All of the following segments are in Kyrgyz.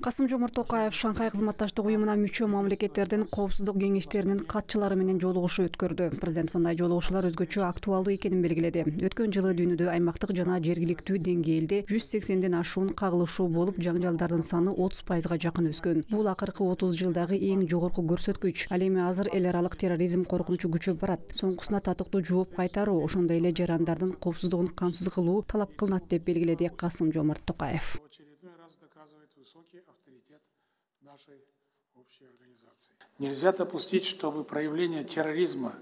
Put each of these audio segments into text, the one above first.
Касым-Жомарт Токаев Шанхай кызматташтык уюмуна мүчө мамлекеттердин коопсуздук кеңештеринин катчылары менен жолугушуу өткөрдү. Президент мындай жолугушуулар өзгөчө актуалдуу экенин белгиледи. Өткөн жылы дүйнөдө аймактык жана жергиликтүү деңгээлде 180ден ашуун кагылышуу болуп, жаңжалдардын саны 30%га жакын өскөн. Бул акыркы 30 жылдагы эң жогорку көрсөткүч. Ал эми азыр эл аралык терроризм коркунучу күчөп барат. Соңгусуна татыктуу жооп кайтаруу, ошондой эле жарандардын коопсуздугун камсыз кылуу талап кылынат деп белгиледи Касым-Жомарт Токаев. Доказывает высокий авторитет нашей общей организации. Нельзя допустить, чтобы проявление терроризма,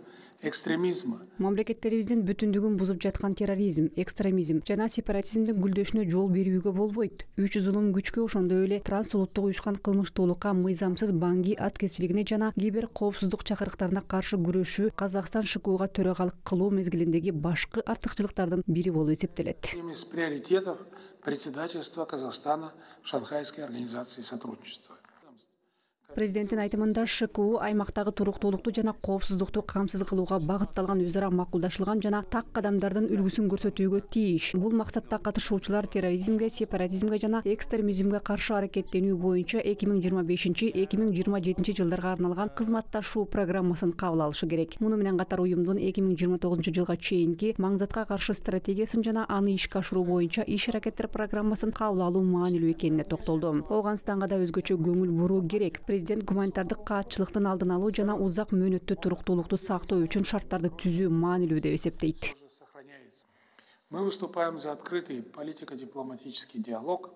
экстремизма. Мамлекеттерибиздин бүтүндүгүн бузуп жаткан терроризм, экстремизм жана сепаратизмдин гүлдөшүнө жол берүүгө болбойт. Үч зулум күчкө, ошондой эле трансулуттук уюшкан кылмыштуулукка, мыйзамсыз баңги аткезчилигине жана кибер коопсуздук чакырыктарына каршы күрөшүү Казакстан ШКУга төрагалык кылуу мезгилиндеги башкы артыкчылыктардын бири болуп эсептелет. Одним из приоритетов председательства Казахстана в Шанхайской организации сотрудничества. Президенттин айтымында ШКУ аймактагы туруктуулукту жана коопсуздукту камсыз кылууга багытталган өзара макулдашылган жана так кадамдардын үлгүсүн көрсөтүүгө тийиш. Бул максатта катышуучулар терроризмге, сепаратизмге жана экстремизмге каршы аракеттенүү боюнча 2025-2027 жылдарга арналган кызматташуу программасын кабыл алышы керек. Муну менен катар уюмдун 2029 жылга чейинки маңзатка каршы стратегиясын жана аны ишке ашыруу боюнча иш-аракеттер программасын кабыл алуу маанилүү экенине токтолду. Ооганстанга да өзгөчө көңүл буруу керек. Президент гуманитардык каатчылыктын алдын алуу жана узак мөөнөттүү туруктуулукту сактоо үчүн шарттарды түзүү маанилүү деп эсептейт. Мы выступаем за открытый политико-дипломатический диалог,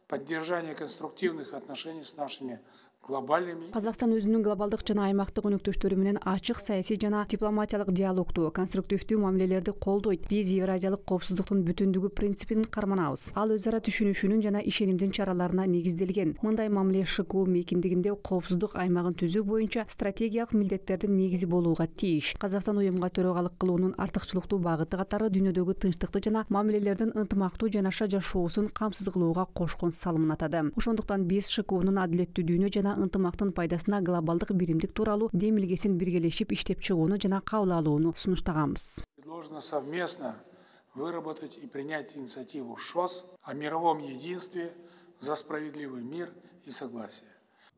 поддержание конструктивных отношений с нашими глобальными. Казакстан өзүнүн глобалдык жана аймактык өнөктөштөрү менен ачык саясий жана дипломатиялык диалогту, конструктивдүү мамилелерди колдойт. Биз Евразиялык коопсуздуктун бүтүндүгү принципин карманабыз. Ал өзара түшүнүшүүнүн жана ишенимдин чараларына негизделген. Мындай мамиле ШКУ мейкиндигинде коопсуздук аймагын түзүү боюнча стратегиялык милдеттердин негизи болууга тийиш. Казакстан уюмга төрагалык кылуунун артыкчылыктуу багыты катары дүйнөдөгү тынчтыкты жана мамилелердин ынтымактуу жанаша жашоосун камсыз кылууга кошкон салымын атады. Ошондуктан биз ШКУнун адилеттүү дүйнө жана ынтымактын пайдасына глобалдык биримдик тууралуу демилгесин биргелешип иштеп чыгууну жана кабыл алууну сунуштаганбыз. Предложено совместно выработать и принять инициативу ШОС о мировом единстве за справедливый мир и согласие.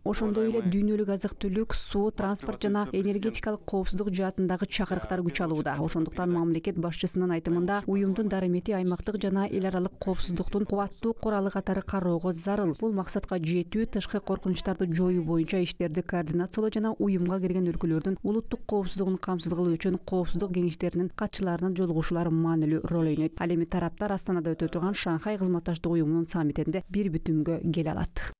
Ошондой эле дүйнөлүк азык-түлүк, суу, транспорт жана энергетикалык коопсуздук жаатындагы чакырыктар күч алууда. Ошондуктан мамлекет башчысынын айтымында уюмдун дарымети аймактык жана эл аралык коопсуздуктун кубаттуу куралы катары кароого зарыл. Бул максатка жетүү, тышкы коркунучтарды жоюу боюнча иштерди координациялоо жана уюмга кирген өлкөлөрдүн улуттук коопсуздугун камсыз кылуу үчүн коопсуздук кеңештеринин катчыларынын жолугушуулары маанилүү роль ойнойт. Ал эми тараптар Астанада өтө турган Шанхай кызматташтык уюмунун саммитинде бир бүтүмгө келе алат.